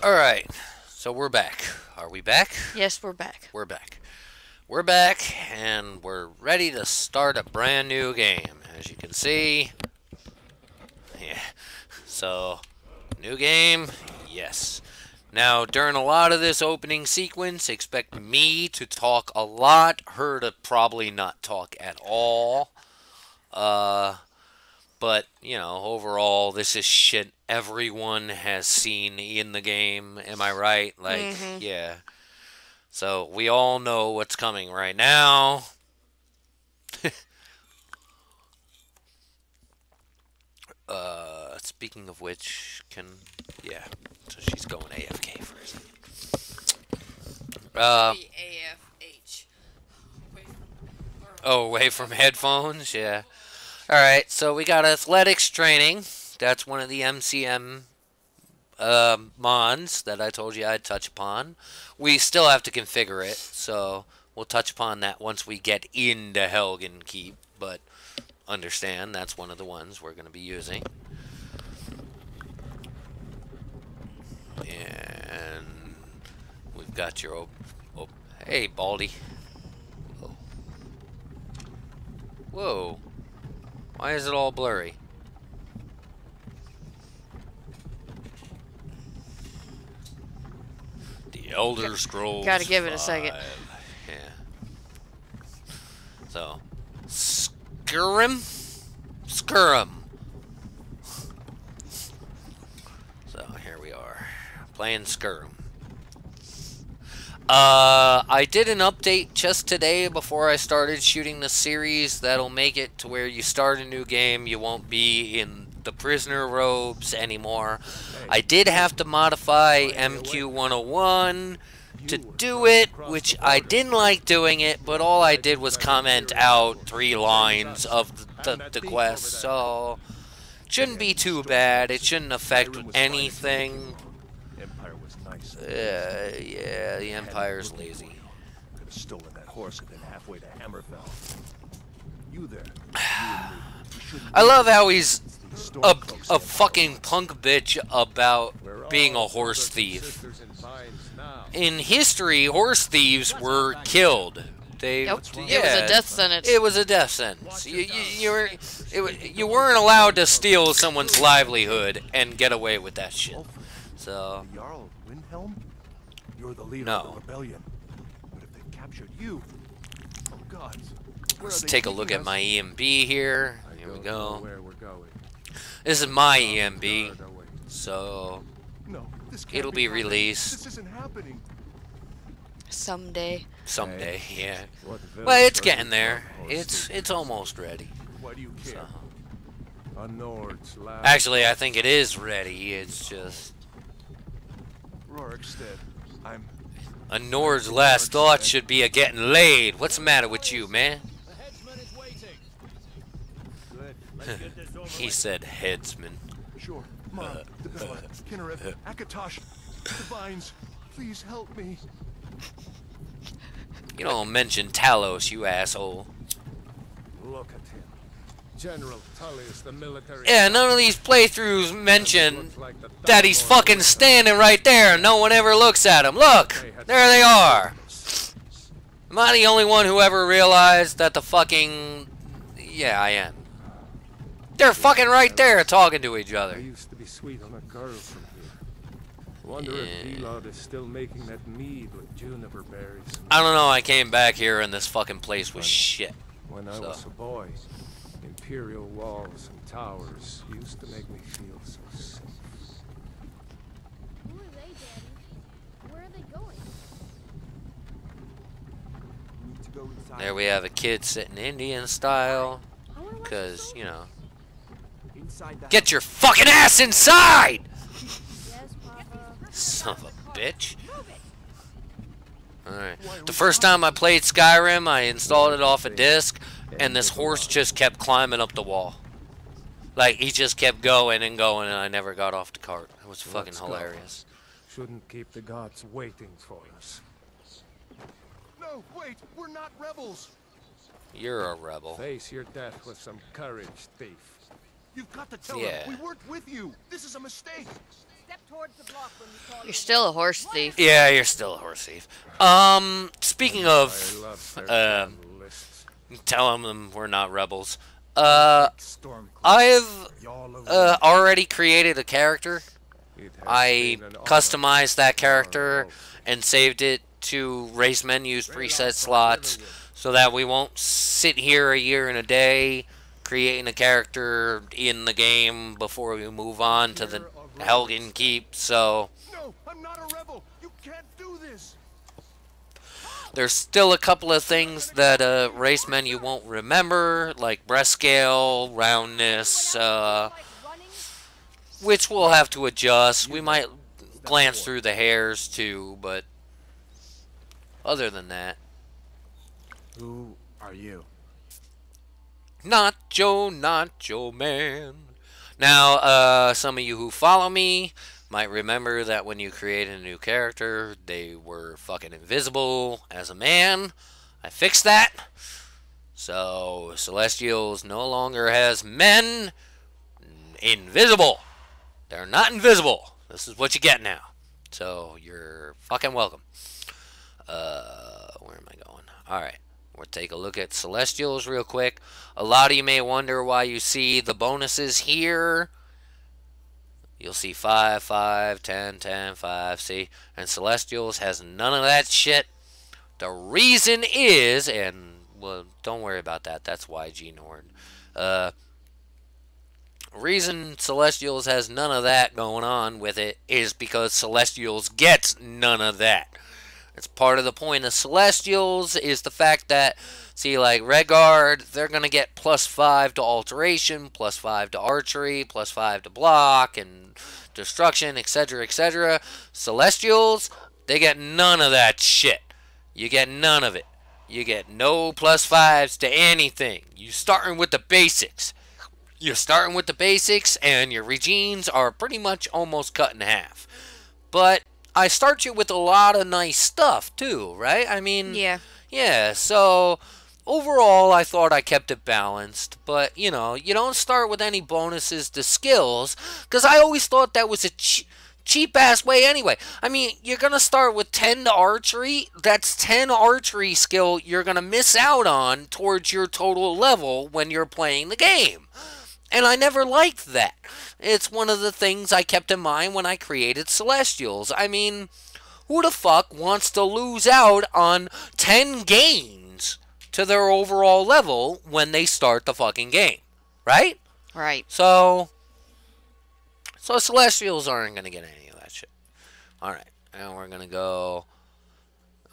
Alright, so we're back. Are we back? Yes, we're back. We're back. We're back, and we're ready to start a brand new game. As you can see, yeah. So, new game, yes. Now, during a lot of this opening sequence, expect me to talk a lot, her to probably not talk at all. But, you know, overall, this is shit everyone has seen in the game. Am I right? Like, yeah. So, we all know what's coming right now. Speaking of which, yeah. So she's going AFK for a second. AFH. Away from headphones? Yeah. Alright, so we got athletics training. That's one of the MCM mons that I told you I'd touch upon. We still have to configure it, so we'll touch upon that once we get into Helgen Keep, but understand that's one of the ones we're going to be using. And we've got your... hey, Baldy. Oh. Whoa. Why is it all blurry? The Elder Scrolls. Gotta give it a second. Yeah. So, Skyrim? Skyrim. So, here we are. Playing Skyrim. I did an update just today before I started shooting the series that'll make it to where you start a new game, you won't be in the prisoner robes anymore. I did have to modify MQ101 to do it, which I didn't like doing it, but all I did was comment out 3 lines of the quest, so shouldn't be too bad. It shouldn't affect anything. Yeah, the Empire's lazy. Could have stolen that horse and been halfway to Hammerfell. You there? I love how he's a fucking punk bitch about being a horse thief. In history, horse thieves were killed. It was a death sentence. It was a death sentence. You weren't allowed to steal someone's livelihood and get away with that shit. So. You're the leader of the rebellion. But if they captured you, oh God. Let's take a look at my EMB here. Here we go. Where we're going. This is my EMB, so it'll be released. This isn't happening. Someday. Someday, yeah. Well, it's getting there. It's almost ready. Why do you care? Actually, I think it is ready. It's just a Nord's last thought should be a getting laid. What's the matter with you, man? He said headsman. Sure. Mom, Kinneret, Akatosh, Divines, please help me. You don't mention Talos, you asshole. Look at him. General Tullius, the military. Yeah, none of these playthroughs mention that he's fucking standing right there and no one ever looks at him. Look! There they are! Am I the only one who ever realized that the fucking... Yeah, I am. They're fucking right there talking to each other. I used to be sweet on a girl from here. Wonder if Elod is still making that mead with juniper berries. I don't know, I came back here and this fucking place was shit. When I was a boy, imperial walls and towers used to make me feel so safe. Who are they, Daddy? Where are they going? We need to go inside. There we have a kid sitting Indian style. Because, you know. Get your fucking ass inside! Yes, Papa. Son of a bitch. Alright. The first time I played Skyrim, I installed it off a disc, and this horse just kept climbing up the wall. Like, he just kept going and going, and I never got off the cart. It was fucking hilarious. Shouldn't keep the gods waiting for us. No, wait, we're not rebels. You're a rebel. Face your death with some courage, thief. You've got to tell Yeah. them we worked with you. This is a mistake. Step You're still a horse thief. Yeah, you're still a horse thief. Speaking I of, love their uh, damn lists. telling them we're not rebels. Storm I've y'all over already created a character. It has I been an honor. customized that character and saved it to race menus preset slots so that we won't sit here a year and a day creating a character in the game before we move on to the Helgen Keep. So No, I'm not a rebel. You can't do this. there's still a couple of things that a race menu won't remember, like breast scale, roundness, which we'll have to adjust. We might glance through the hairs too, but other than that, Who are you? Nacho, Nacho Man. Now, some of you who follow me might remember that when you create a new character, they were fucking invisible as a man. I fixed that. So, Celestials no longer has men invisible. They're not invisible. This is what you get now. So, you're fucking welcome. Where am I going? Alright. We'll take a look at Celestials real quick. A lot of you may wonder why you see the bonuses here. You'll see 5, 5, 10, 10, 5, see? And Celestials has none of that shit. The reason is, and, well, don't worry about that. That's YG Nord. Reason Celestials has none of that going on with it is because Celestials gets none of that. It's part of the point of Celestials is the fact that, see, like Redguard, they're going to get +5 to alteration, +5 to archery, +5 to block and destruction, etc., etc. Celestials, they get none of that shit. You get none of it. You get no +5s to anything. You're starting with the basics. You're starting with the basics, and your regenes are pretty much almost cut in half. But I start you with a lot of nice stuff, too, right? I mean, yeah, so overall, I thought I kept it balanced. But, you know, you don't start with any bonuses to skills, because I always thought that was a cheap-ass way anyway. I mean, you're going to start with 10 to archery. That's 10 archery skill you're going to miss out on towards your total level when you're playing the game. And I never liked that. It's one of the things I kept in mind when I created Celestials. I mean, who the fuck wants to lose out on 10 gains to their overall level when they start the fucking game? Right? Right. So Celestials aren't going to get any of that shit. Alright, and we're going to go,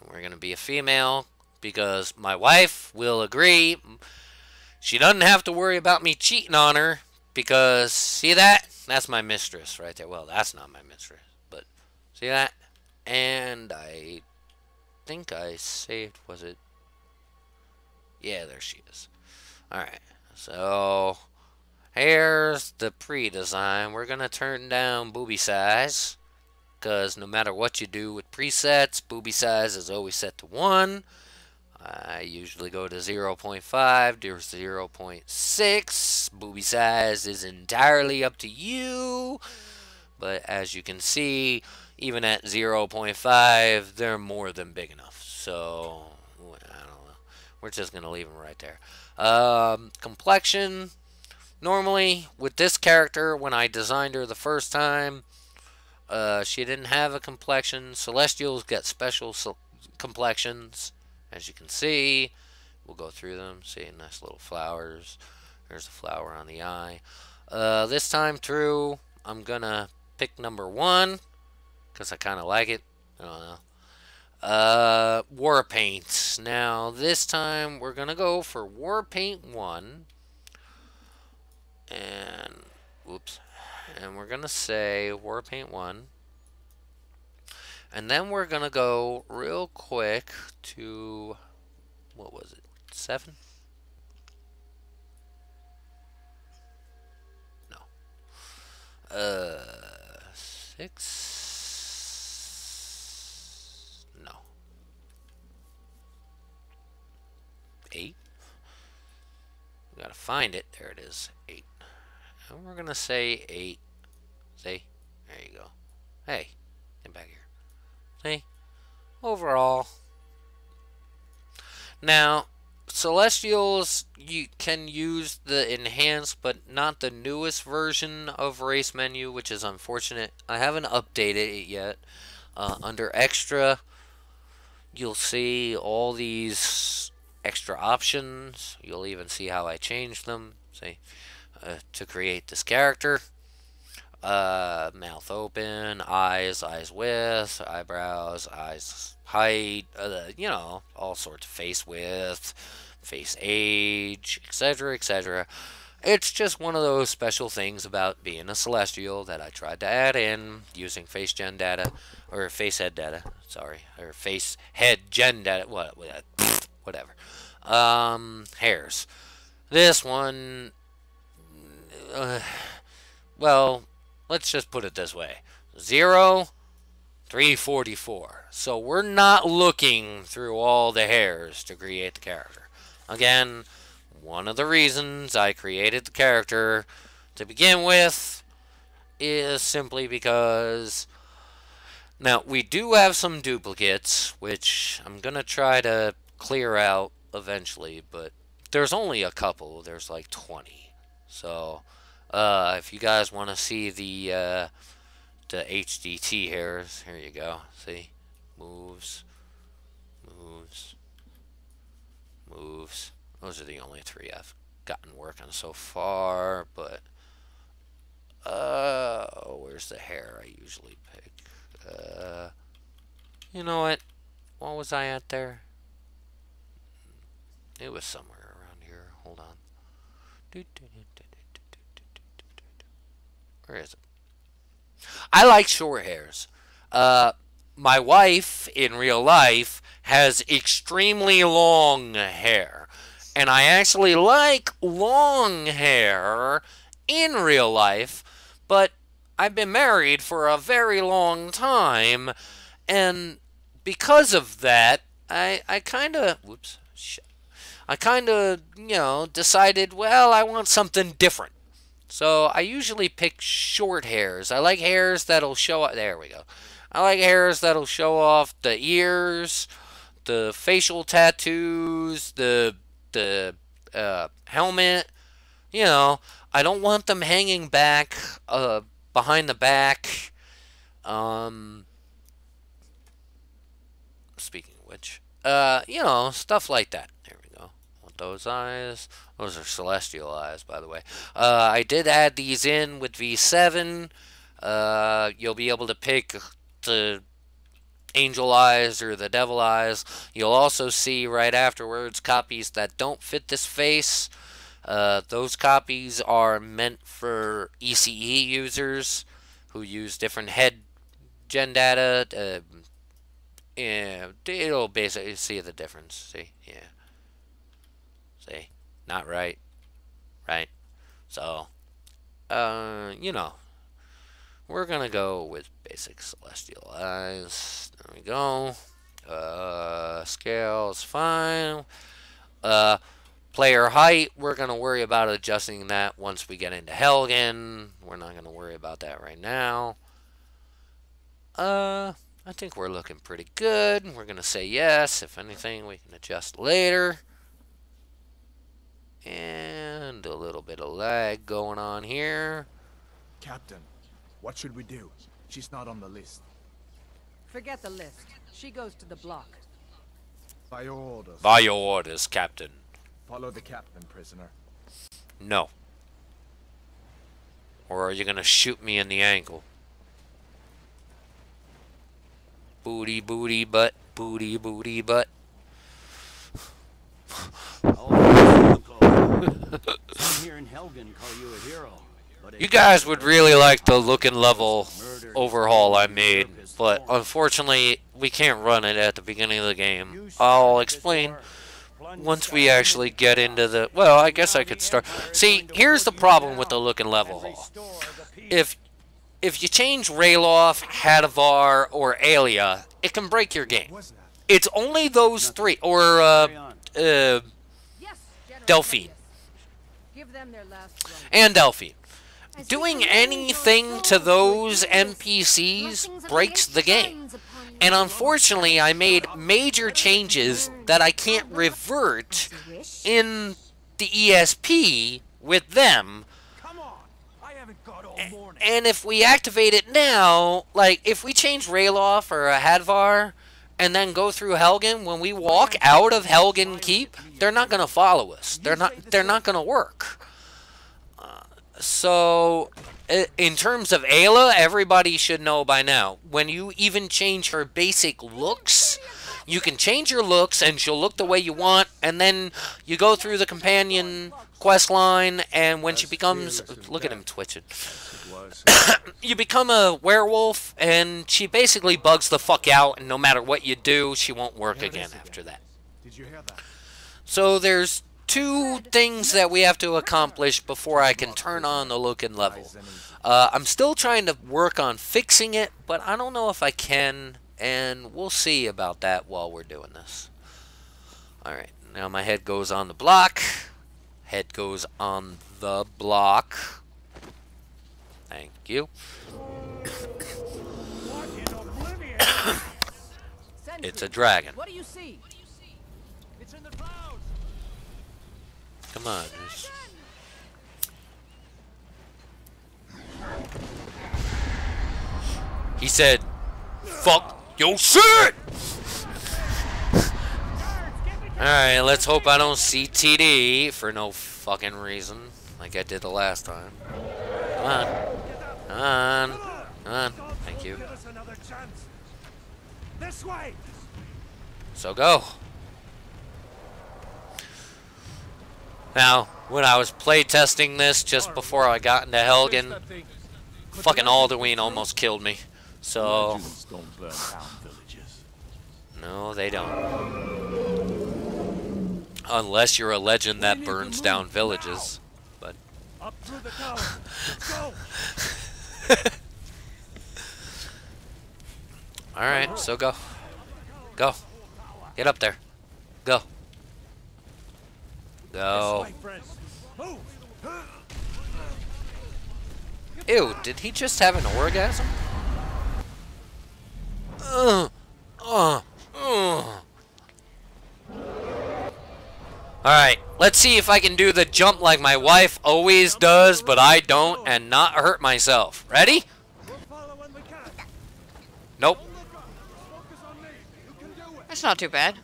we're going to be a female, because my wife will agree. She doesn't have to worry about me cheating on her, because, see that? That's my mistress right there. Well, that's not my mistress, but see that? And I think I saved, was it? Yeah, there she is. Alright, so here's the pre-design. We're going to turn down booby size, because no matter what you do with presets, booby size is always set to 1. I usually go to 0.5 to 0.6. Booby size is entirely up to you. But as you can see, even at 0.5, they're more than big enough. So, I don't know. We're just going to leave them right there. Complexion. Normally, with this character, when I designed her the first time, she didn't have a complexion. Celestials get special complexions. As you can see, we'll go through them. See, nice little flowers. There's a flower on the eye. This time through, I'm going to pick number 1, because I kind of like it. I don't know. War paints. Now, this time, we're going to go for War Paint 1. And, whoops. And we're going to say War Paint 1. And then we're going to go real quick to, what was it, 7? No. 6? No. 8? We got to find it. There it is, 8. And we're going to say 8. See? There you go. Hey, get back here. See? Overall. Now, Celestials, you can use the enhanced, but not the newest version of race menu, which is unfortunate. I haven't updated it yet. Under extra, you'll see all these extra options. You'll even see how I changed them. See, to create this character. Mouth open, eyes width, eyebrows, eyes height, you know, all sorts of face width, face age, etc., etc. It's just one of those special things about being a Celestial that I tried to add in using face gen data, or face head data, sorry, or face head gen data, whatever. Hairs. This one, well, let's just put it this way. 0, 344. So we're not looking through all the hairs to create the character. Again, one of the reasons I created the character to begin with is simply because... Now, we do have some duplicates, which I'm going to try to clear out eventually, but there's only a couple. There's like 20. So... if you guys want to see the HDT hairs, here you go. See? Moves. Those are the only 3 I've gotten working so far, but... where's the hair I usually pick? You know what? What was I at there? It was somewhere around here. Hold on. Where is it? I like short hairs. My wife, in real life, has extremely long hair. And I actually like long hair in real life, but I've been married for a very long time, and because of that, I kind of... Whoops. Shit. I kind of, you know, decided, well, I want something different. So I usually pick short hairs. I like hairs that'll show up. There we go. I like hairs that'll show off the ears, the facial tattoos, the helmet. You know, I don't want them hanging back behind the back. Speaking of which, you know, stuff like that. There we go. Want those eyes. Those are Celestial eyes, by the way. I did add these in with V7. You'll be able to pick the angel eyes or the devil eyes. You'll also see right afterwards copies that don't fit this face. Those copies are meant for ECE users who use different head gen data. Yeah, it'll basically see the difference. See? Yeah. See? Not right. Right? So, you know, we're gonna go with basic Celestial eyes. There we go. Scale is fine. Player height, we're gonna worry about adjusting that once we get into Helgen. We're not gonna worry about that right now. I think we're looking pretty good. We're gonna say yes. If anything, we can adjust later. And a little bit of lag going on here. Captain, what should we do? She's not on the list. Forget the list. She goes to the block. By your orders. By your orders, Captain. Follow the captain, prisoner. No. Or are you gonna shoot me in the ankle? Booty, booty, butt. Booty, booty, butt. Some here in Helgen call you a hero. You guys would really like the look and level overhaul I made, but unfortunately we can't run it at the beginning of the game. I'll explain once we actually get into the... Well, I guess I could start... See, here's the problem with the look and level haul. If you change Rayloff, Hadavar, or Aelia, it can break your game. It's only those 3, or Delphine. Give them their last run. And Delphine. doing anything to those NPCs breaks the game. And unfortunately, I made major changes that I can't revert in the ESP with them. Come on. I haven't got all morning. And if we activate it now, like if we change Rayloff or a Hadvar and then go through Helgen, when we walk out of Helgen Keep, they're not going to follow us. They're not going to work. So in terms of Ayla, everybody should know by now. When you even change her basic looks, you can change your looks and she'll look the way you want, and then you go through the companion quest line, and when she becomes, look at him twitching, you become a werewolf and she basically bugs the fuck out, and no matter what you do, she won't work again after that. Did you hear that? So there's two things that we have to accomplish before I can turn on the look and level. I'm still trying to work on fixing it, but I don't know if I can, and we'll see about that while we're doing this. Alright, now my head goes on the block. Head goes on the block. Thank you. It's a dragon. What do you see? It's in the clouds. Come on. He said, fuck your shit! Alright, let's hope I don't see TD for no fucking reason, like I did the last time. Come on. Come on. Come on. Thank you. Give us another chance. This way. So go. Now, when I was playtesting this just before I got into Helgen, fucking Alduin almost killed me. So, Legends don't burn down villages. no, they don't. Unless you're a legend that burns down villages. But Up through the tower. Let's go. alright, so go. Go. Get up there. Go. Go. This way, friends. Move. Ew, did he just have an orgasm? Alright, let's see if I can do the jump like my wife always does, but I don't, and not hurt myself. Ready? We'll follow when we can. Nope. Focus on me. You can do it. That's not too bad.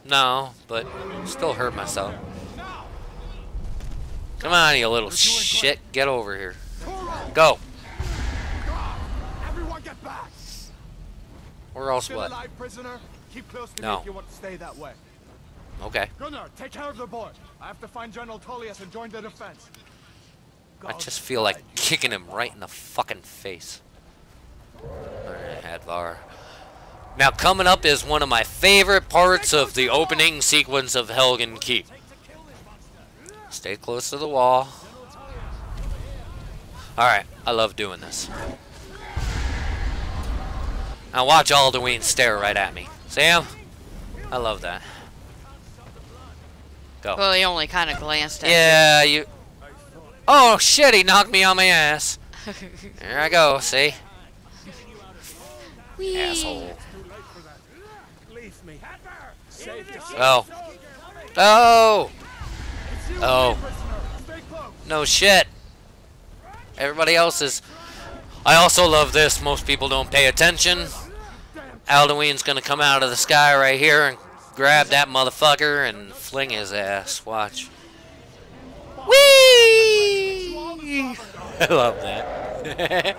No, but still hurt myself. Come on, you little shit. Get over here. Go. Everyone get back! Or else Still what? alive, prisoner? Keep close to No. me if you want to stay that way. Okay. Gunnar, take care of the boy. I have to find General Tullius and join the defense. I just feel like kicking him right in the fucking face. Alright, Hadvar. Now, coming up is one of my favorite parts of the opening sequence of Helgen Keep. Stay close to the wall. Alright, I love doing this. Now watch Alduin stare right at me. See him? I love that. Go. Well, he only kind of glanced at Yeah, you... Oh, shit, he knocked me on my ass. There I go, see? Whee. Asshole. Leave me. Oh. Oh! Oh. No shit. Everybody else is... I also love this. Most people don't pay attention. Alduin's gonna come out of the sky right here and grab that motherfucker and fling his ass. Watch. Whee! I love that.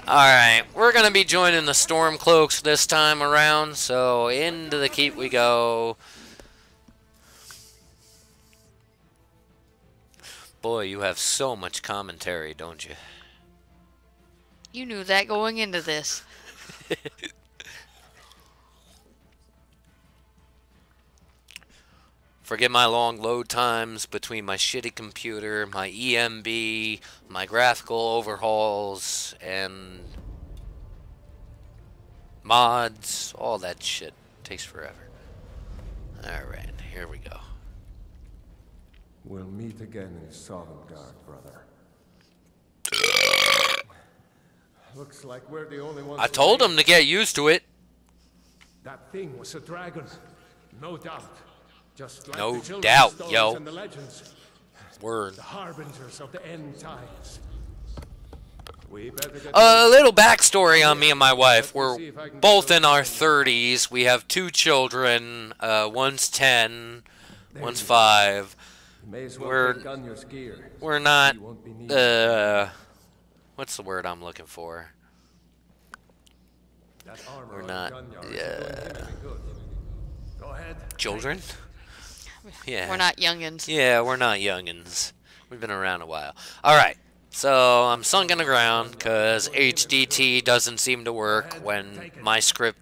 Alright, we're gonna be joining the Stormcloaks this time around, so into the keep we go. Boy, you have so much commentary, don't you? You knew that going into this. Forget my long load times between my shitty computer, my EMB, my graphical overhauls, and mods. All that shit takes forever. Alright, here we go. We'll meet again in Sovngarde, brother. Looks like we're the only ones. I told him to get used to it. That thing was a dragon. No doubt. Just like No the children's doubt, stories yo. and the legends. Word. The harbingers of the end times. We better get A little backstory on me and my wife. We're both in our 30s. We have 2 children. One's 10, one's 5. May as well We're take on your skier. we're not. You won't be needing What's the word I'm looking for? that armor We're on not. gun yard isn't doing him any good. Go ahead. Children? Yeah. We're not youngins. Yeah, we're not youngins. We've been around a while. Alright, so I'm sunk in the ground because HDT doesn't seem to work when my script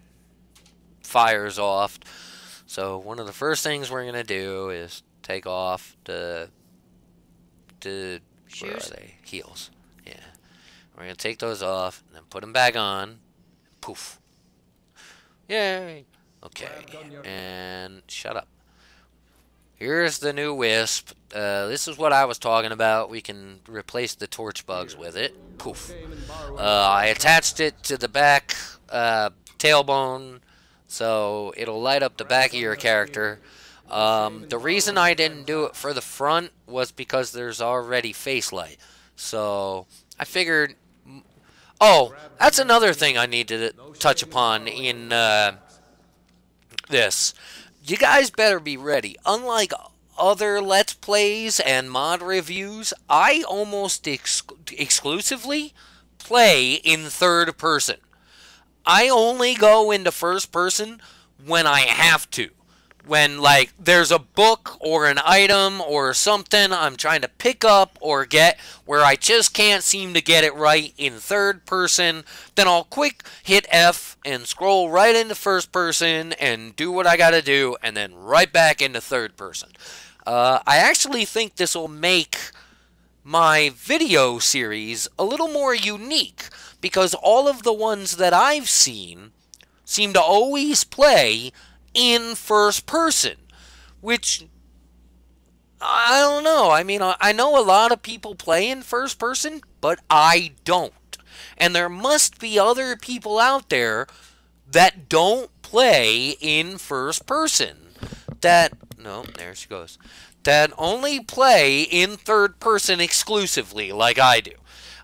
fires off. So one of the first things we're going to do is take off the where Shoes? are they? Heels. Yeah. We're going to take those off and then put them back on. Poof. Yay. Okay, and shut up. Here's the new Wisp. This is what I was talking about. We can replace the torch bugs with it. Poof. I attached it to the back tailbone, so it'll light up the back of your character. The reason I didn't do it for the front was because there's already face light. So I figured... Oh, that's another thing I need to touch upon in this. You guys better be ready. Unlike other Let's Plays and mod reviews, I almost exclusively play in third person. I only go into first person when I have to. When, like, there's a book or an item or something I'm trying to pick up or get where I just can't seem to get it right in third person, then I'll quick hit F and scroll right into first person and do what I gotta do and then right back into third person. I actually think this will make my video series a little more unique because all of the ones that I've seen seem to always play in first person, which I don't know. I mean, I know a lot of people play in first person, but I don't. And there must be other people out there that don't play in first person. No, there she goes. That only play in third person exclusively, like I do.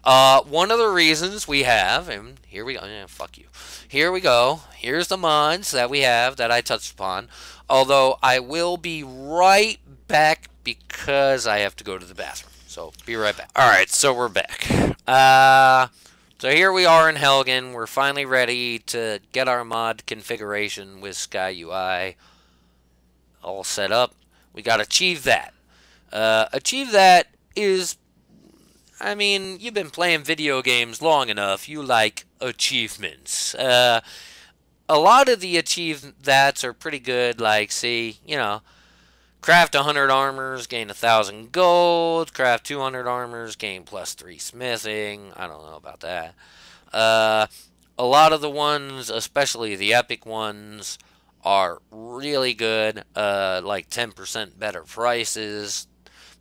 One of the reasons we have, and here we go, fuck you. Here we go. Here's the mods that we have that I touched upon. Although I will be right back because I have to go to the bathroom. So be right back. Alright, so we're back. So here we are in Helgen. We're finally ready to get our mod configuration with Sky UI all set up. We got to achieve that. Achieve that is... I mean, you've been playing video games long enough. You like achievements. A lot of the that's are pretty good. Like, see, you know, craft 100 armors, gain 1,000 gold. Craft 200 armors, gain +3 smithing. I don't know about that. A lot of the ones, especially the epic ones, are really good. Like 10% better prices,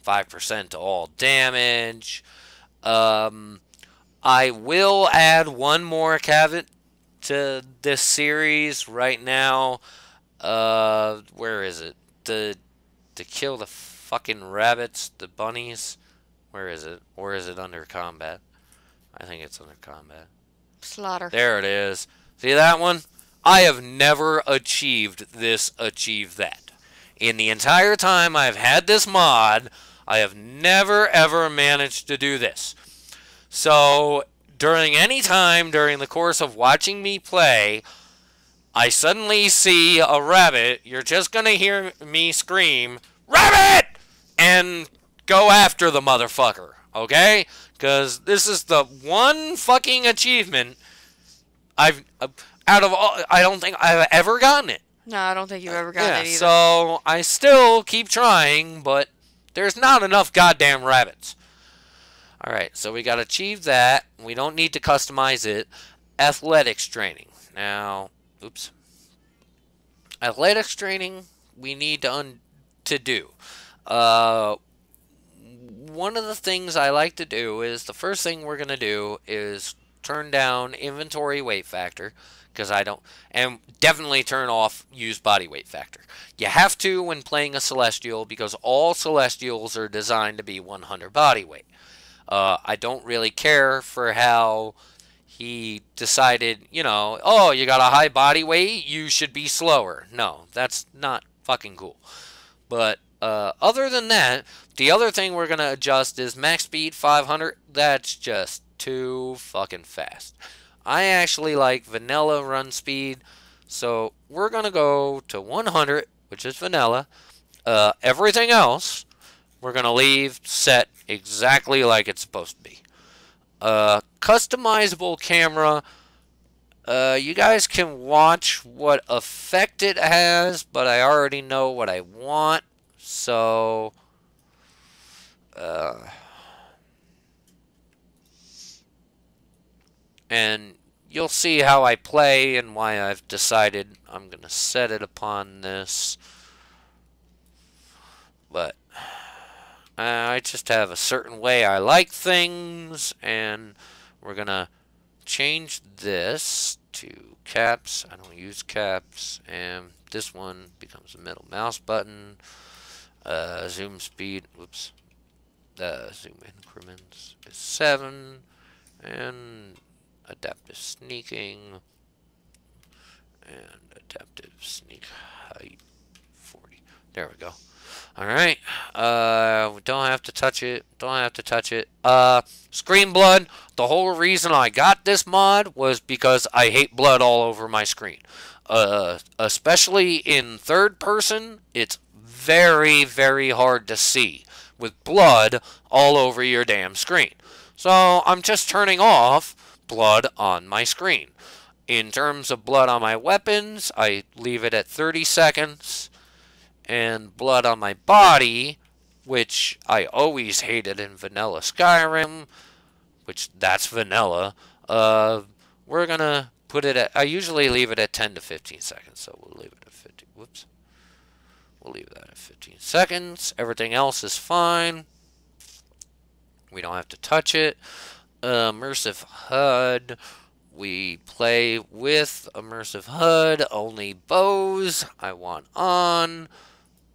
5% to all damage. I will add one more caveat to this series right now. Where is it? To kill the fucking rabbits, the bunnies. Where is it? Or is it under combat? I think it's under combat. Slaughter. There it is. See that one? I have never achieved this, achieve that. In the entire time I've had this mod, I have never ever managed to do this. So, during any time during the course of watching me play, I suddenly see a rabbit, you're just gonna hear me scream, "Rabbit!" and go after the motherfucker, okay? Because this is the one fucking achievement out of all, I don't think I've ever gotten it. No, I don't think you've ever gotten it either. So I still keep trying, but there's not enough goddamn rabbits. Alright, so we got to achieve that. We don't need to customize it. Athletics training. Now, oops. Athletics training we need to do. one of the things I like to do is the first thing we're going to do is turn down inventory weight factor, because I don't, and definitely turn off use body weight factor. You have to when playing a Celestial, because all Celestials are designed to be 100 body weight. I don't really care for how he decided, you know, oh, you got a high body weight, you should be slower. No, that's not fucking cool. But other than that, the other thing we're going to adjust is max speed 500. That's just too fucking fast. I actually like vanilla run speed, so we're going to go to 100, which is vanilla. Everything else, we're going to leave set exactly like it's supposed to be. Customizable camera. You guys can watch what effect it has, but I already know what I want, so and you'll see how I play and why I've decided I'm gonna set it upon this. But I just have a certain way I like things, and we're gonna change this to caps. I don't use caps, and this one becomes the middle mouse button. Zoom speed, whoops, the zoom increments is 7, and adaptive sneaking and adaptive sneak height 40. There we go. Alright, we don't have to touch it, screen blood. The whole reason I got this mod was because I hate blood all over my screen. Especially in third person, it's very, very hard to see with blood all over your damn screen. So I'm just turning off blood on my screen. In terms of blood on my weapons, I leave it at 30 seconds. And blood on my body, which I always hated in vanilla Skyrim, which that's vanilla, we're gonna put it at, I usually leave it at 10 to 15 seconds, so we'll leave it at 15, whoops. We'll leave that at 15 seconds. Everything else is fine. We don't have to touch it. Immersive HUD. We play with immersive HUD. Only bows I want on.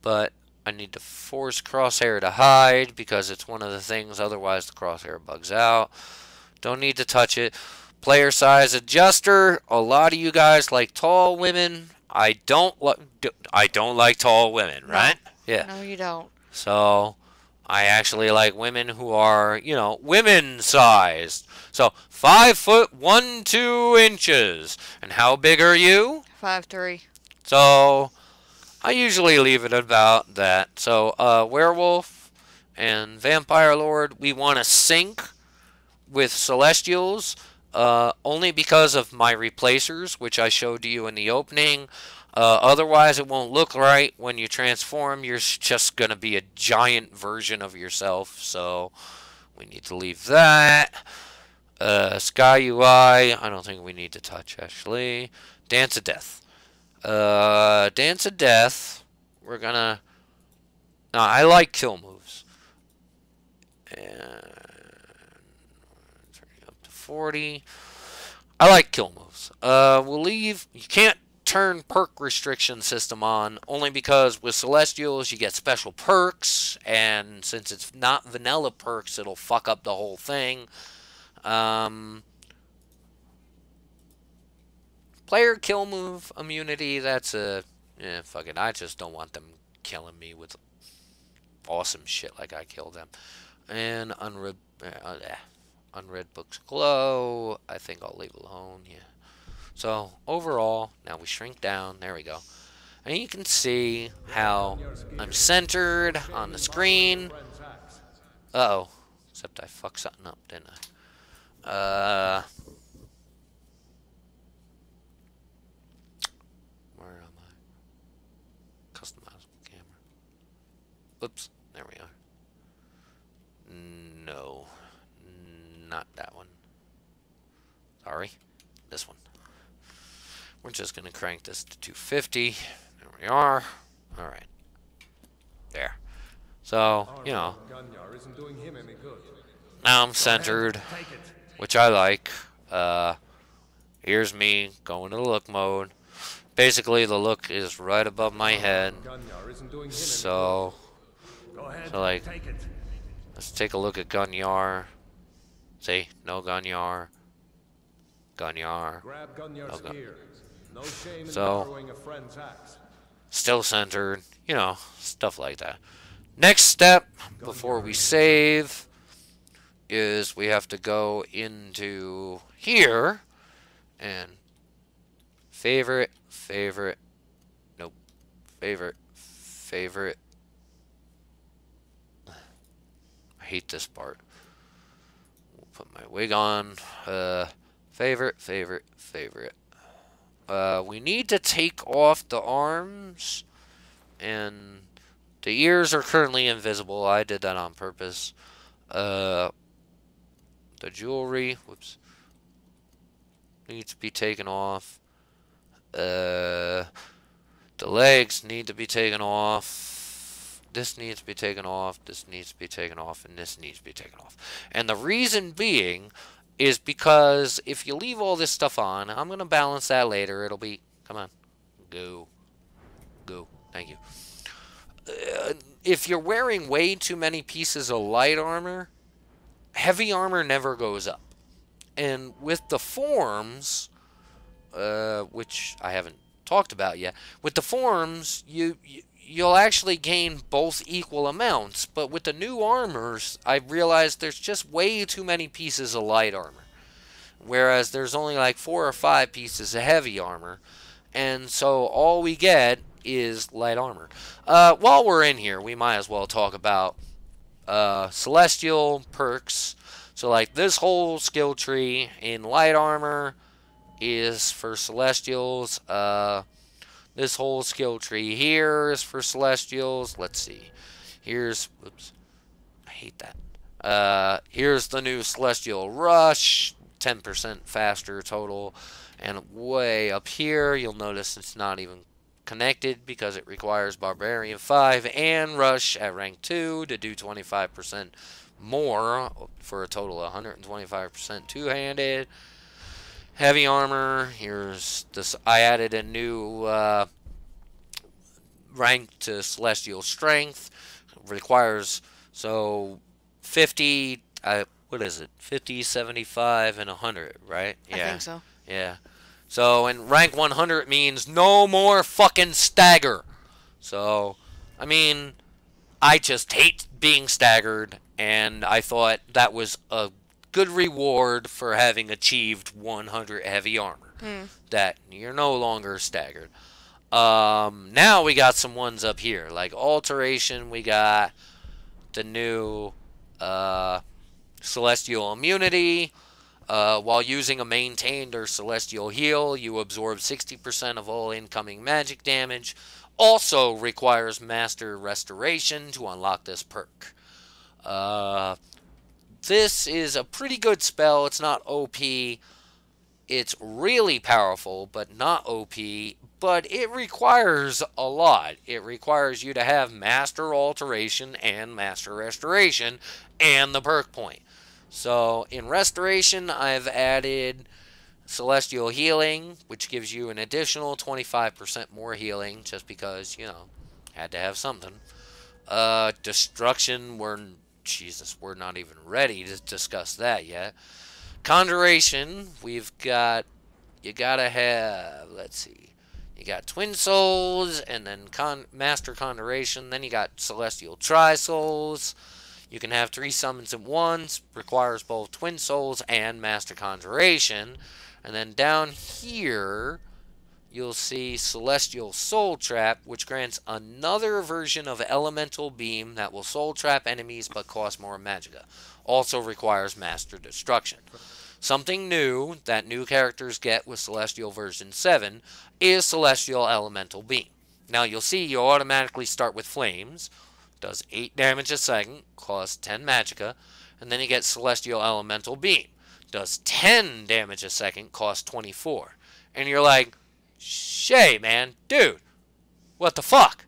But I need to force crosshair to hide because it's one of the things. Otherwise the crosshair bugs out. Don't need to touch it. Player size adjuster. A lot of you guys like tall women. I don't like tall women, right? No. Yeah. No, you don't. So I actually like women who are, you know, women sized. So 5 foot 1 2 inches. And how big are you? 5'3". So I usually leave it about that. So werewolf and vampire lord, we want to sync with celestials. Only because of my replacers, which I showed to you in the opening. Otherwise, it won't look right. When you transform, you're just going to be a giant version of yourself. So we need to leave that. Sky UI, I don't think we need to touch, actually. Dance of Death. Dance of Death, we're going to... No, I like kill moves. And 40. I like kill moves. We'll leave. You can't turn perk restriction system on only because with Celestials you get special perks, and since it's not vanilla perks, it'll fuck up the whole thing. Player kill move immunity. That's a fuck it. I just don't want them killing me with awesome shit like I killed them. And unread books glow. I think I'll leave alone. Yeah. So overall, now we shrink down. There we go. And you can see how I'm centered on the screen. Uh-oh. Except I fucked something up, didn't I? Where am I? Customizable camera. Oops. There we are. No. Not that one. Sorry. This one. We're just going to crank this to 250. There we are. Alright. There. So, you know, Gunjar isn't doing him any good. now I'm centered, which I like. Here's me going to the look mode. Basically, the look is right above my head. Gunjar isn't doing him So, Go ahead. like, Take it. let's take a look at Gunjar. See, no Gunjar. Gunjar. Grab Gunjar's Okay. gear. No shame in So- borrowing a friend's axe. Still centered. You know, stuff like that. Next step, before we save, is we have to go into here and favorite, nope, favorite. I hate this part. We'll put my wig on. Favorite. We need to take off the arms, and the ears are currently invisible. I did that on purpose. The jewelry, whoops, needs to be taken off. The legs need to be taken off. This needs to be taken off. This needs to be taken off, and this needs to be taken off. And the reason being is because if you leave all this stuff on, I'm going to balance that later. It'll be, come on, go, thank you. If you're wearing way too many pieces of light armor, heavy armor never goes up. And with the forms, which I haven't talked about yet, with the forms, you'll actually gain both equal amounts. But with the new armors, I realized there's just way too many pieces of light armor, whereas there's only like 4 or 5 pieces of heavy armor, and so all we get is light armor. While we're in here, we might as well talk about celestial perks. So like this whole skill tree in light armor is for celestials. This whole skill tree here is for celestials. Let's see. Here's, whoops, I hate that. Here's the new celestial rush, 10% faster total. And way up here, you'll notice it's not even connected because it requires Barbarian 5 and Rush at rank 2 to do 25% more for a total of 125% two-handed. Heavy armor, here's this. I added a new rank to Celestial Strength. Requires, so 50, what is it? 50, 75, and 100, right? I think so. Yeah. So, and rank 100 means no more fucking stagger. So, I mean, I just hate being staggered, and I thought that was a good reward for having achieved 100 heavy armor. That you're no longer staggered. Now we got some ones up here, like Alteration. We got the new Celestial Immunity. While using a maintained or celestial heal, you absorb 60% of all incoming magic damage. Also requires Master Restoration to unlock this perk. This is a pretty good spell. It's not OP. It's really powerful, but not OP. But it requires a lot. It requires you to have Master Alteration and Master Restoration and the perk point. So, in Restoration, I've added Celestial Healing, which gives you an additional 25% more healing, just because, you know, had to have something. Destruction, we're not even ready to discuss that yet. Conjuration, we've got, you gotta have, let's see, you got Twin Souls, and then Master Conjuration, then you got Celestial Tri-Souls. You can have 3 summons at once, requires both Twin Souls and Master Conjuration. And then down here, you'll see Celestial Soul Trap, which grants another version of Elemental Beam that will soul trap enemies but cost more magicka. Also requires Master Destruction. Something new that new characters get with Celestial version 7 is Celestial Elemental Beam. Now you'll see you automatically start with Flames. Does 8 damage a second, costs 10 magicka, and then you get Celestial Elemental Beam. Does 10 damage a second, costs 24. And you're like, Shay, man, dude, what the fuck?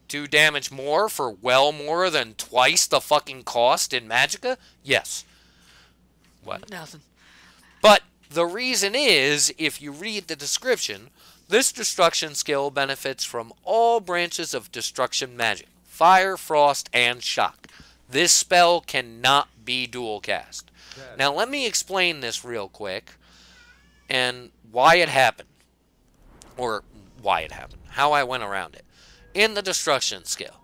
2 damage more for well more than twice the fucking cost in Magicka? Yes. What? Nothing. But the reason is, if you read the description, this destruction skill benefits from all branches of destruction magic. Fire, frost, and shock. This spell cannot be dual cast. Now let me explain this real quick and why it happened. Or why it happened. How I went around it. In the destruction skill,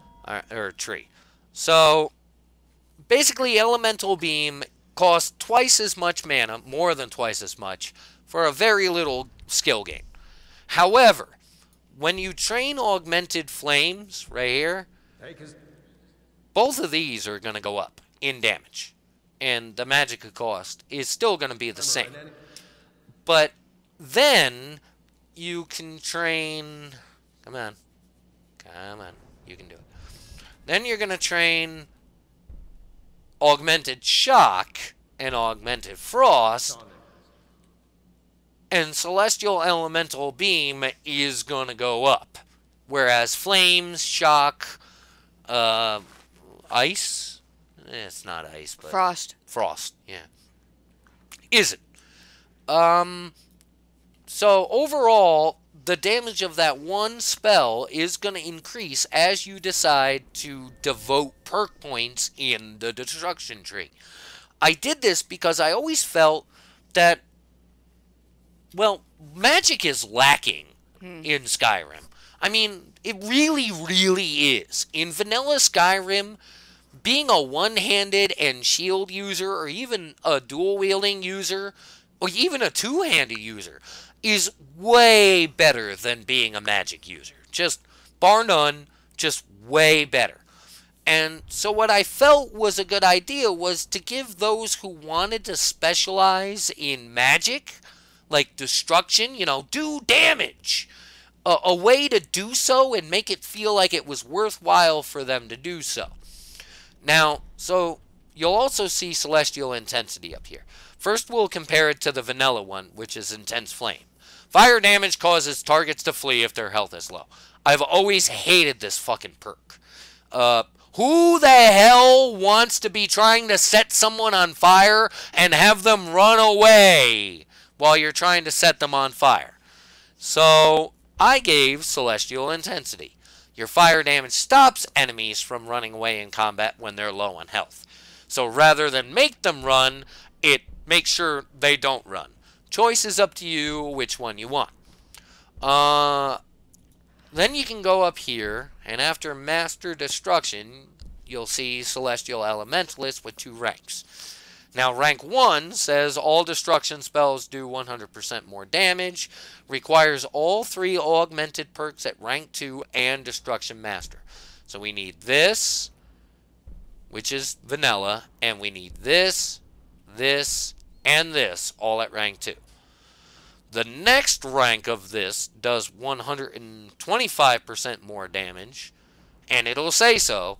or tree. So, basically Elemental Beam costs twice as much mana, more than twice as much, for a very little skill gain. However, when you train Augmented Flames, right here, both of these are going to go up in damage. And the Magicka cost is still going to be the same. But then you can train... Come on. Come on. You can do it. Then you're going to train Augmented Shock and Augmented Frost. And Celestial Elemental Beam is going to go up. Whereas Flames, Shock, Ice... it's not Ice, but... Frost. Frost, yeah. Isn't. So, overall, the damage of that one spell is going to increase as you decide to devote perk points in the destruction tree. I did this because I always felt that, well, magic is lacking in Skyrim. I mean, it really, really is. In vanilla Skyrim, being a one-handed and shield user, or even a dual-wielding user, or even a two-handed user, is way better than being a magic user. Just, bar none, just way better. And so what I felt was a good idea was to give those who wanted to specialize in magic, like destruction, you know, do damage, a way to do so and make it feel like it was worthwhile for them to do so. Now, so you'll also see Celestial Intensity up here. First, we'll compare it to the vanilla one, which is Intense Flame. Fire damage causes targets to flee if their health is low. I've always hated this fucking perk. Who the hell wants to be trying to set someone on fire and have them run away while you're trying to set them on fire? So, I gave Celestial Intensity. Your fire damage stops enemies from running away in combat when they're low on health. So rather than make them run, it makes sure they don't run. Choice is up to you which one you want. Then you can go up here, and after Master Destruction, you'll see Celestial Elementalist with 2 ranks. Now, rank 1 says all destruction spells do 100% more damage, requires all 3 augmented perks at rank 2 and Destruction Master. So we need this, which is vanilla, and we need this, this, and this, all at rank 2. The next rank of this does 125% more damage, and it'll say so,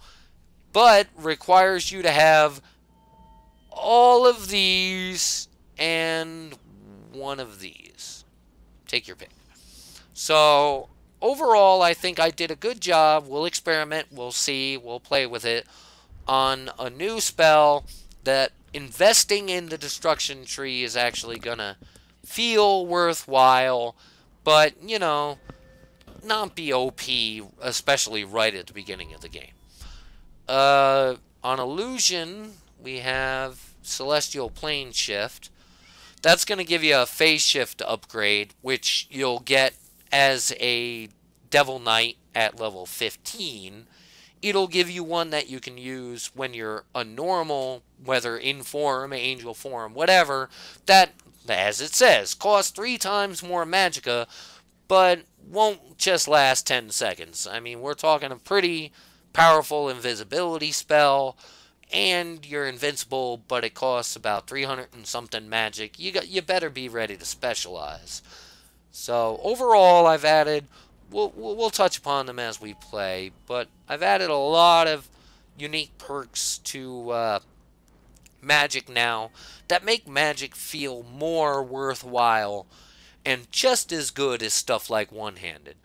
but requires you to have all of these and one of these. Take your pick. So, overall, I think I did a good job. We'll experiment, we'll see, we'll play with it on a new spell that investing in the destruction tree is actually gonna feel worthwhile, but, you know, not be OP, especially right at the beginning of the game. On Illusion, we have Celestial Plane Shift. That's going to give you a phase shift upgrade, which you'll get as a Devil Knight at level 15. It'll give you one that you can use when you're a normal, whether in form, angel form, whatever, that, as it says, costs 3 times more magicka, but won't just last 10 seconds. I mean, we're talking a pretty powerful invisibility spell, and you're invincible, but it costs about 300 and something magic. You better be ready to specialize. So overall, I've added, we'll touch upon them as we play, but I've added a lot of unique perks to magic now that make magic feel more worthwhile and just as good as stuff like one-handed.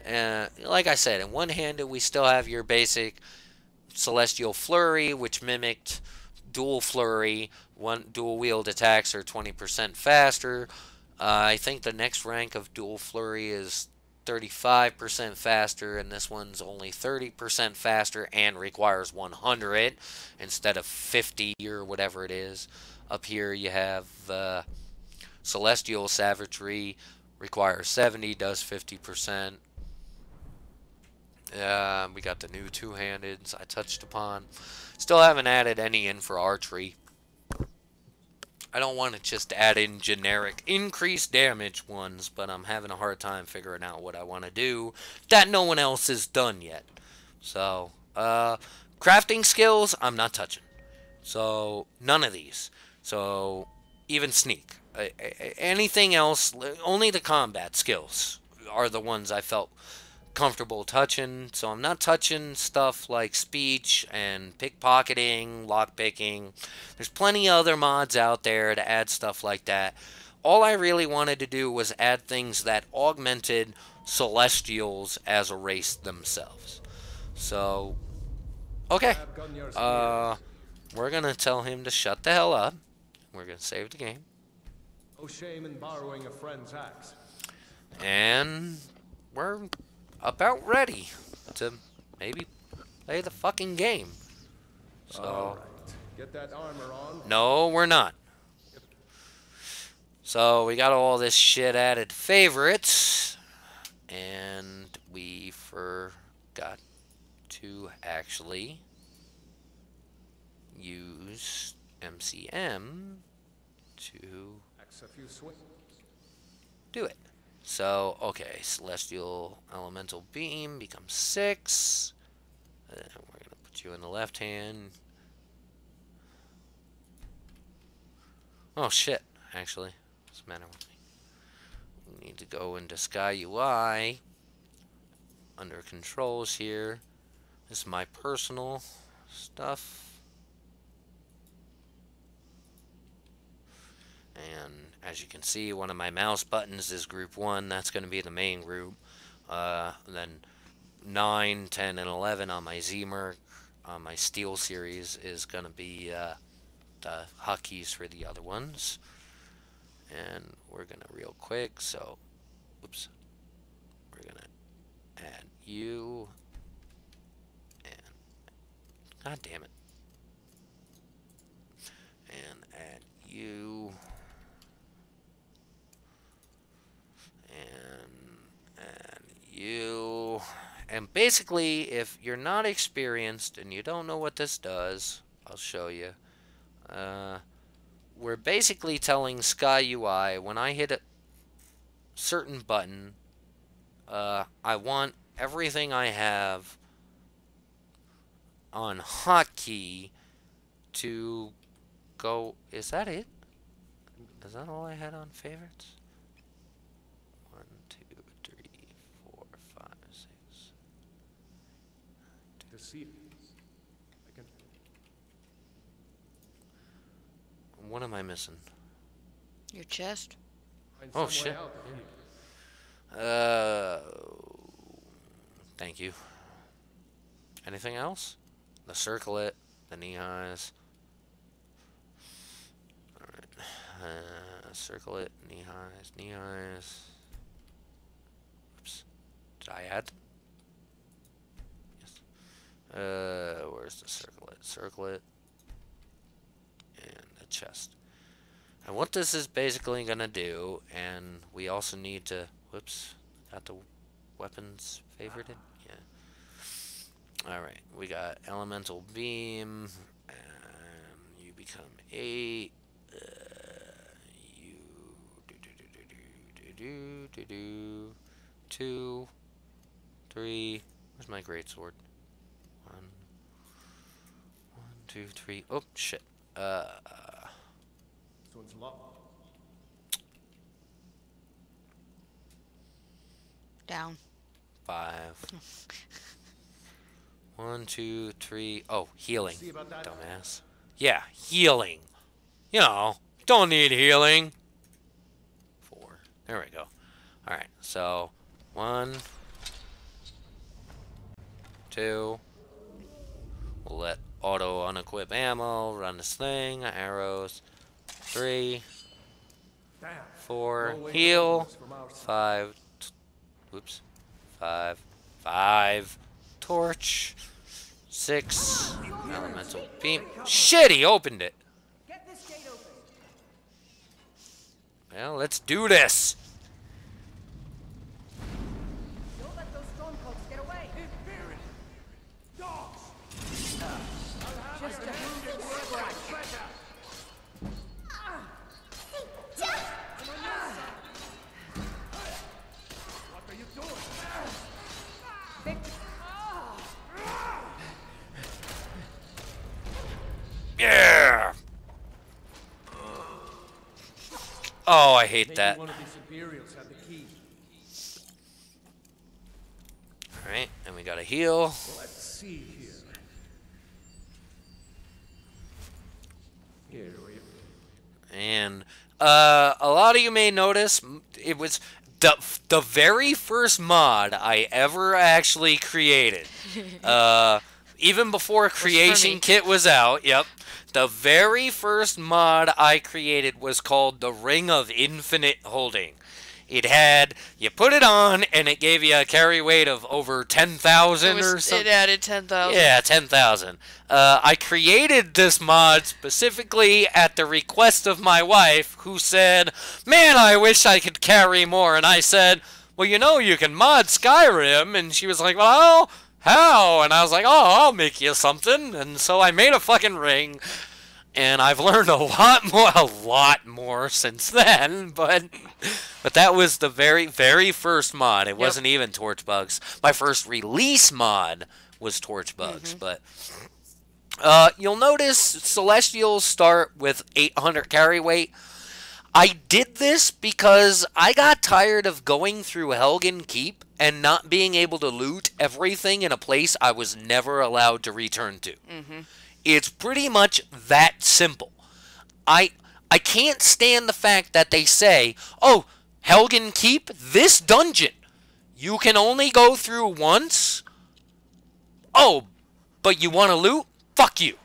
Like I said, in one-handed, we still have your basic Celestial Flurry, which mimicked Dual Flurry. One dual wield attacks are 20% faster. I think the next rank of Dual Flurry is 35% faster, and this one's only 30% faster and requires 100 instead of 50 or whatever it is. Up here you have Celestial Savagery, requires 70, does 50%. We got the new two-handeds I touched upon. Still haven't added any in for archery. I don't want to just add in generic increased damage ones, but I'm having a hard time figuring out what I want to do that no one else has done yet. So, crafting skills, I'm not touching. So, none of these. So, even sneak. Anything else, only the combat skills are the ones I felt comfortable touching. So I'm not touching stuff like speech and pickpocketing, lockpicking. There's plenty of other mods out there to add stuff like that. All I really wanted to do was add things that augmented Celestials as a race themselves. So, okay. We're going to tell him to shut the hell up. We're going to save the game. No shame in borrowing a friend's axe. And we're about ready to maybe play the fucking game. So, All right. Get that armor on. no, we're not. So we got all this shit added to favorites, and we forgot to actually use MCM to Axe a few swings. do it. So, okay, Celestial Elemental Beam becomes 6. We're going to put you in the left hand. Oh, shit, actually. What's the matter with me? We need to go into Sky UI. Under controls here. This is my personal stuff. And as you can see, one of my mouse buttons is group 1. That's going to be the main group. Then 9, 10, and 11 on my Z-Merc, on my Steel series, is going to be the hotkeys for the other ones. And we're going to real quick, so, oops. We're going to add you. And, god damn it. And add you. And you. And basically, if you're not experienced and you don't know what this does, I'll show you. We're basically telling Sky UI, when I hit a certain button, I want everything I have on hotkey to go. Is that it? Is that all I had on favorites? 1, 2, 3, 4, 5, 6. To see. I can. What am I missing? Your chest? Find Oh, some way shit. out if you- Thank you. Anything else? The circlet, the knee highs. Alright. Circlet, knee highs, knee highs. Oops. Did I add? Yes. Where's the circlet? Circlet. And the chest. And what this is basically going to do, and we also need to, whoops, got the weapons favorited? Yeah. Alright, we got Elemental Beam, and you become 8, you do 2, 3, where's my greatsword? 1, 2, 3, oh, shit, This one's locked. Down. 5. 1, 2, 3. Oh, healing. See about that? Dumbass. Yeah, healing. You know, don't need healing. 4. There we go. Alright, so 1, 2. We'll let auto unequip ammo, run this thing, arrows. 3, 4, heal. 5, whoops. 5, torch. 6, elemental beam. Shit, he opened it. Get this gate open. Well, let's do this. Don't let those stormcloaks get away. Dogs! Just a scratch. What are you doing? Victor, Yeah. Oh, I hate that. One of these Imperials had the key. Alright, and we got a heal. Let's see here. Here we go. And a lot of you may notice it was the very first mod I ever actually created. Even before Creation me. Kit was out, yep. The very first mod I created was called the Ring of Infinite Holding. It had, you put it on, and it gave you a carry weight of over 10,000 or something. It added 10,000. Yeah, 10,000. I created this mod specifically at the request of my wife, who said, "Man, I wish I could carry more." And I said, "Well, you know, you can mod Skyrim." And she was like, "Well, how?" And I was like, "Oh, I'll make you something." And so I made a fucking ring. And I've learned a lot more since then, but that was the very first mod. It wasn't even Torch Bugs. My first release mod was Torch Bugs, but you'll notice Celestials start with 800 carry weight. I did this because I got tired of going through Helgen Keep and not being able to loot everything in a place I was never allowed to return to. It's pretty much that simple. I can't stand the fact that they say, "Oh, Helgen Keep, this dungeon, you can only go through once. Oh, but you want to loot? Fuck you."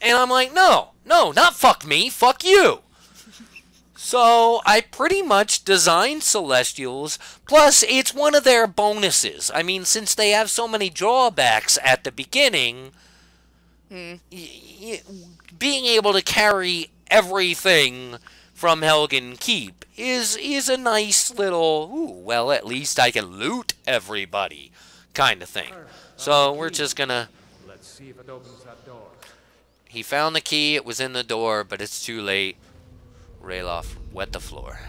And I'm like, no, not fuck me, fuck you. So I pretty much designed Celestials, plus it's one of their bonuses. I mean, since they have so many drawbacks at the beginning, being able to carry everything from Helgen Keep is a nice little, ooh, well, at least I can loot everybody kind of thing. So we're just gonna... Let's see if it opens that door. He found the key, it was in the door, but it's too late. Rayloff wet the floor.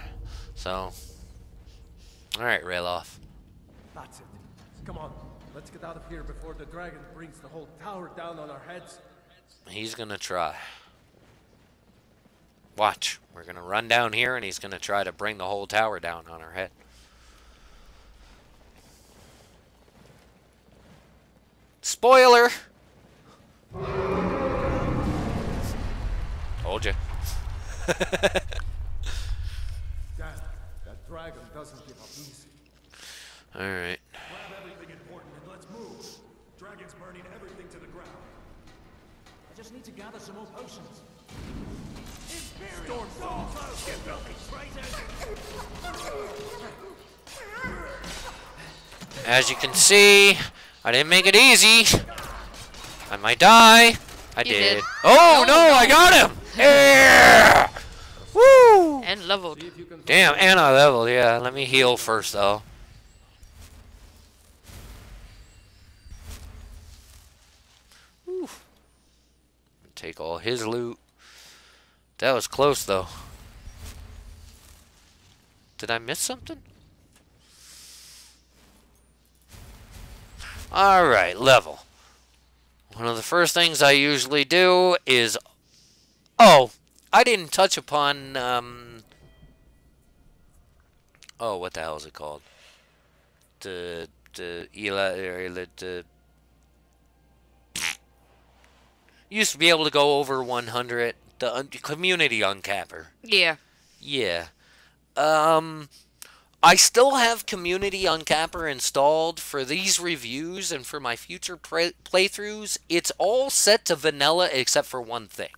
So, alright, Rayloff. That's it. Come on, let's get out of here before the dragon brings the whole tower down on our heads. He's gonna try. Watch. We're gonna run down here and he's gonna try to bring the whole tower down on our head. Spoiler! Told you. Damn, that dragon doesn't give up easy. Alright. Grab everything important and let's move. Dragon's burning everything to the ground. I just need to gather some more potions. Storm close! Get filthy traitors! As you can see, I didn't make it easy. I might die. I did. did. Oh, no, I got him! Yeah! Woo! And leveled. Damn, and I leveled, yeah. Let me heal first, though. Whew. Take all his loot. That was close, though. Did I miss something? Alright, level. One of the first things I usually do is... Oh, I didn't touch upon... Oh, what the hell is it called? The used to be able to go over 100. The community uncapper. Yeah. Yeah. I still have Community Uncapper installed for these reviews and for my future playthroughs. It's all set to vanilla except for one thing.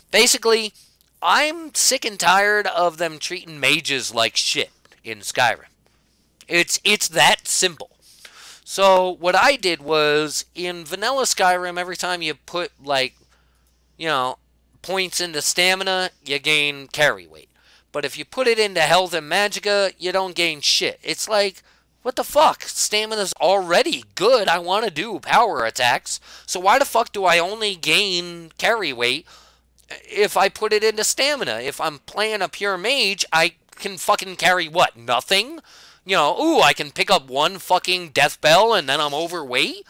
Basically, I'm sick and tired of them treating mages like shit in Skyrim. It's that simple. So what I did was, in vanilla Skyrim, every time you put, like, you know, points into stamina, you gain carry weight. But if you put it into health and magicka, you don't gain shit. It's like, what the fuck? Stamina's already good. I want to do power attacks. So why the fuck do I only gain carry weight if I put it into stamina? If I'm playing a pure mage, I can fucking carry what? Nothing? You know, ooh, I can pick up one fucking death bell and then I'm overweight?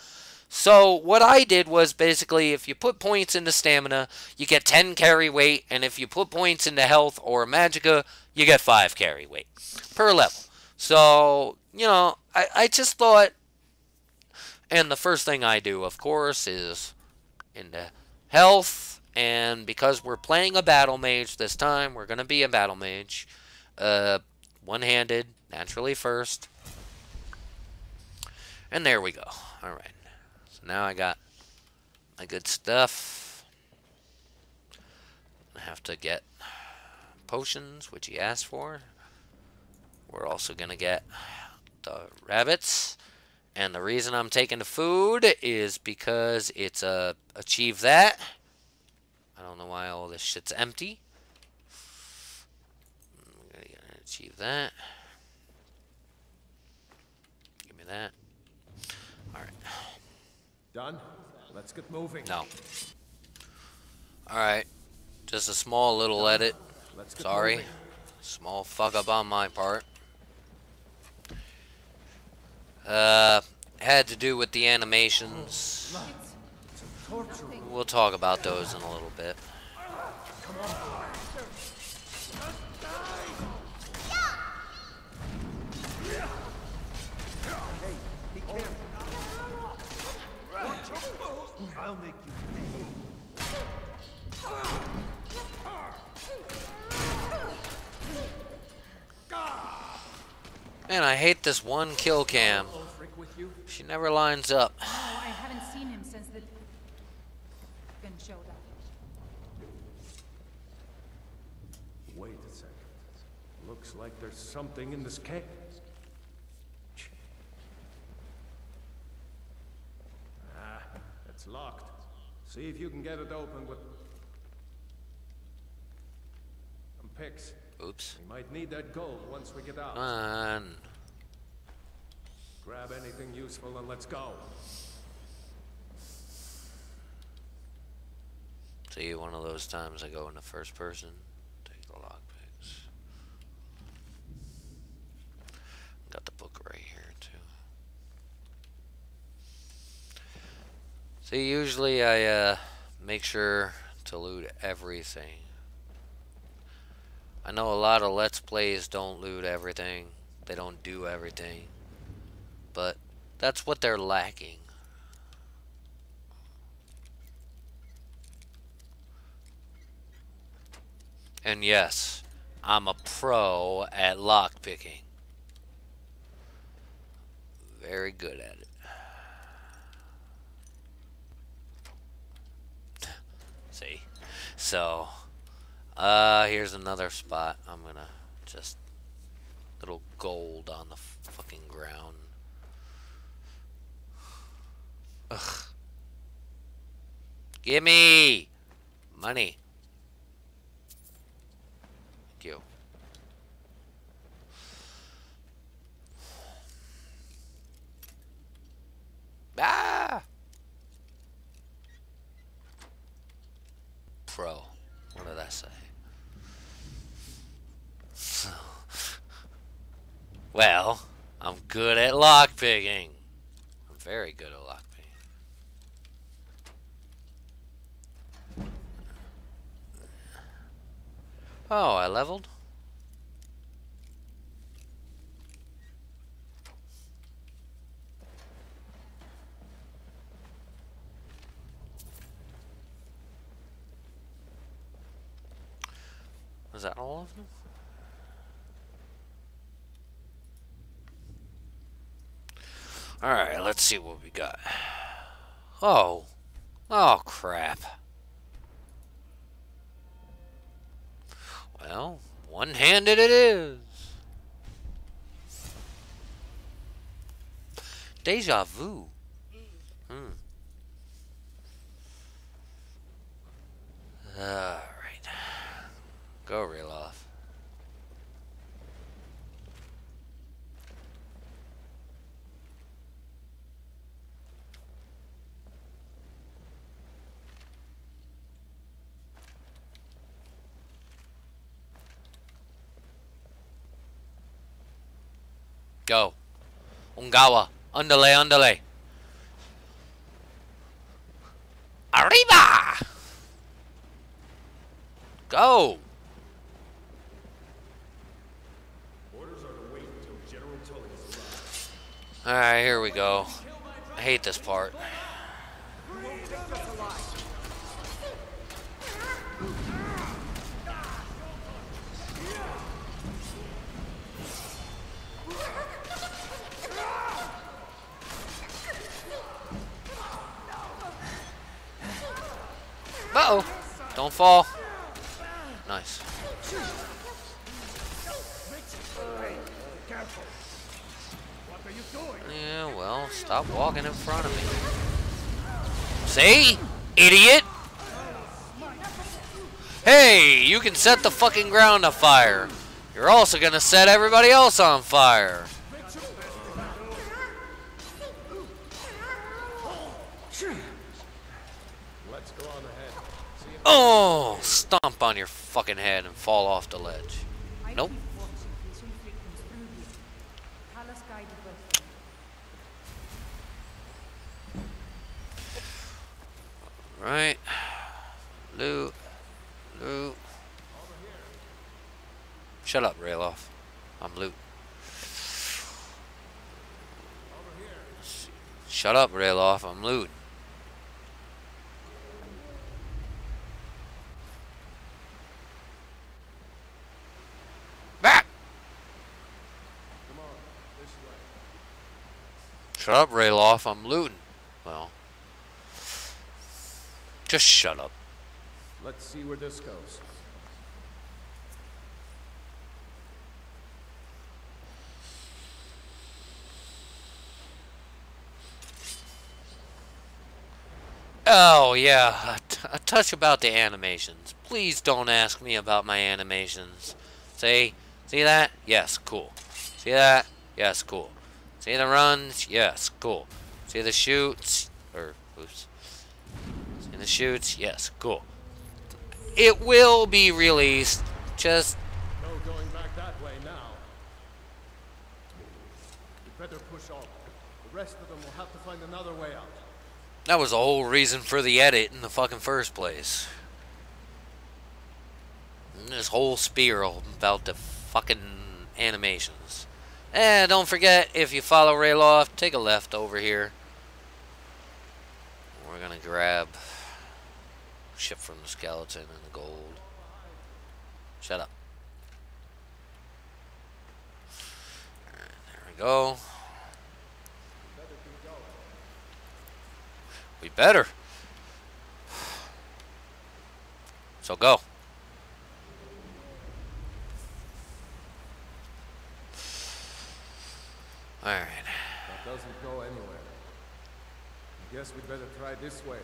So what I did was basically, if you put points into stamina, you get 10 carry weight, and if you put points into health or magicka, you get 5 carry weight per level. So, you know, I just thought, and the first thing I do, of course, is into health, and because we're playing a battle mage this time, we're going to be a battle mage, one-handed, naturally first, and there we go. Alright. Now I got my good stuff. I have to get potions, which he asked for. We're also going to get the rabbits. And the reason I'm taking the food is because it's achieve that. I don't know why all this shit's empty. I'm going to achieve that. Give me that. Alright. Done? Let's get moving. No. Alright. Just a small little edit. Sorry. Small fuck up on my part. Had to do with the animations. We'll talk about those in a little bit. I'll make you Man, I hate this one kill cam. She never lines up. No, I haven't seen him since the showed up. Wait a second. Looks like there's something in this cave. Ah, it's locked. See if you can get it open with some picks. Oops. We might need that gold once we get out. Come on. Grab anything useful and let's go. See, one of those times I go into first person. Take the lockpicks. Got the book right here, too. See, usually I make sure to loot everything. I know a lot of Let's Plays don't loot everything. They don't do everything. But that's what they're lacking. And yes, I'm a pro at lockpicking. Very good at it. See? So, here's another spot. I'm gonna just little gold on the fucking ground. Ugh. Gimme money. Thank you. Ah! Pro. What did I say? Well, I'm good at lockpicking. I'm very good at lockpicking. Oh, I leveled? Was that all of them? Alright, let's see what we got. Oh. Oh, crap. Well, one-handed it is. Deja vu. Alright. Go reel off. Go. Ungawa. Underlay, underlay. Arriba! Go! Orders are to wait until General Tully is arrived. Alright, here we go. I hate this part. Uh-oh. Don't fall. Nice. Yeah, well, stop walking in front of me. See? Idiot! Hey, you can set the fucking ground on fire. You're also gonna set everybody else on fire. Let's go on ahead. See you. Oh, stomp on your fucking head and fall off the ledge. Nope. Right. Loot. Loot. Shut up, Rayloff. I'm loot. Shut up, Rayloff. I'm loot. Back! Come on, this way. Shut up, Rayloff. I'm looting. Well. Just shut up. Let's see where this goes. Oh, yeah. A touch about the animations. Please don't ask me about my animations. See? See that? Yes, cool. See that? Yes, cool. See the runs? Yes, cool. See the shoots? Or, oops. See the shoots? Yes, cool. It will be released. Just... No going back that way now. We better push on. The rest of them will have to find another way out. That was the whole reason for the edit in the fucking first place. And this whole spiel about the fucking animations. And don't forget, if you follow Rayloff, take a left over here. We're gonna grab ship from the skeleton and the gold. Shut up. Alright, there we go. We better. So go. Alright. That doesn't go anywhere. I guess we'd better try this way.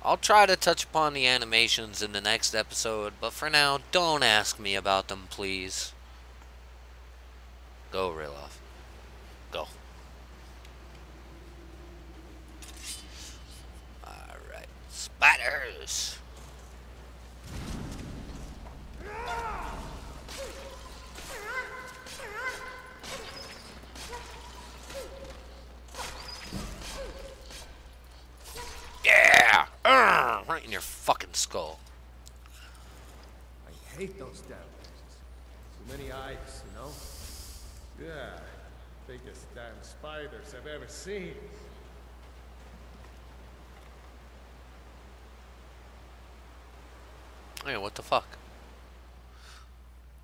I'll try to touch upon the animations in the next episode, but for now, don't ask me about them, please. Go, Rayloff. Go. Alright. Spiders! Yeah! Right in your fucking skull. I hate those damn things. Too many eyes, you know? Yeah. Biggest damn spiders I've ever seen. Hey, what the fuck?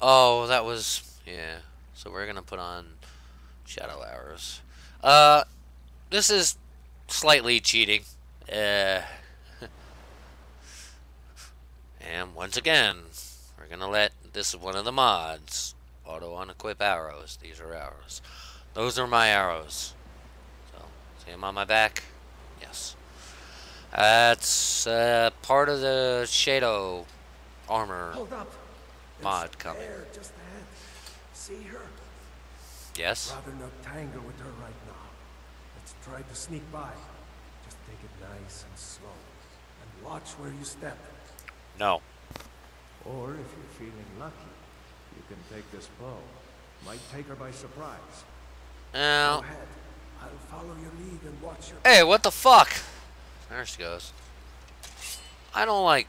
Oh, that was... Yeah. So we're gonna put on shadow arrows. This is slightly cheating. And once again, we're gonna let, this is one of the mods. Auto unequip arrows. These are arrows. Those are my arrows. So, see them on my back? Yes. That's part of the Shaydow armor Hold up. mod coming. There, just ahead. See her? Yes? Rather not tangle with her right now. Let's try to sneak by. Just take it nice and slow. And watch where you step. No. Or if you're feeling lucky, you can take this bow. Might take her by surprise. Go Now, ahead. I'll follow your lead and watch your... hey, what the fuck? There she goes. I don't like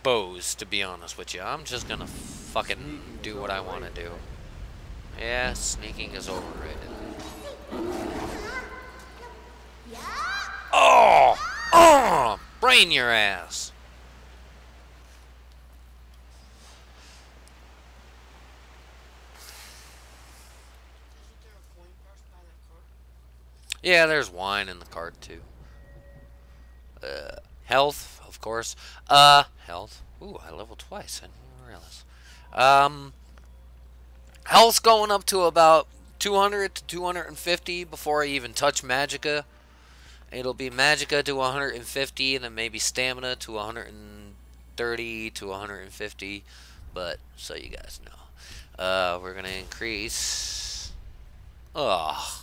bows, to be honest with you. I'm just gonna fucking do what I want to do. Yeah, sneaking is overrated. Oh! Oh! Brain your ass! Yeah, there's wine in the cart too. Health, of course. Health. Ooh, I leveled twice. I didn't realize. Health's going up to about 200 to 250 before I even touch Magicka. It'll be Magicka to 150, and then maybe Stamina to 130 to 150. But, so you guys know. We're gonna increase... Ugh.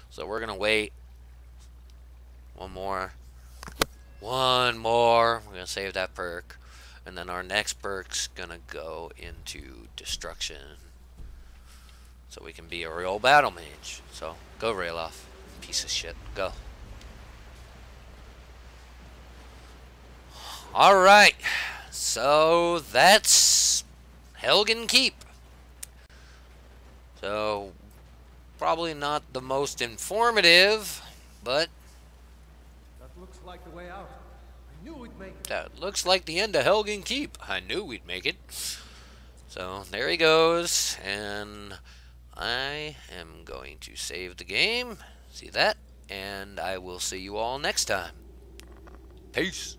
So we're gonna wait. One more. One more. We're gonna save that perk. And then our next perk's gonna go into destruction. So we can be a real battle mage. So go Rayloff. Piece of shit. Go. Alright. So that's Helgen Keep. So probably not the most informative, but That looks like the way out. I knew we'd make it. that looks like the end of Helgen Keep. I knew we'd make it. So there he goes, and I am going to save the game. See that? And I will see you all next time. Peace.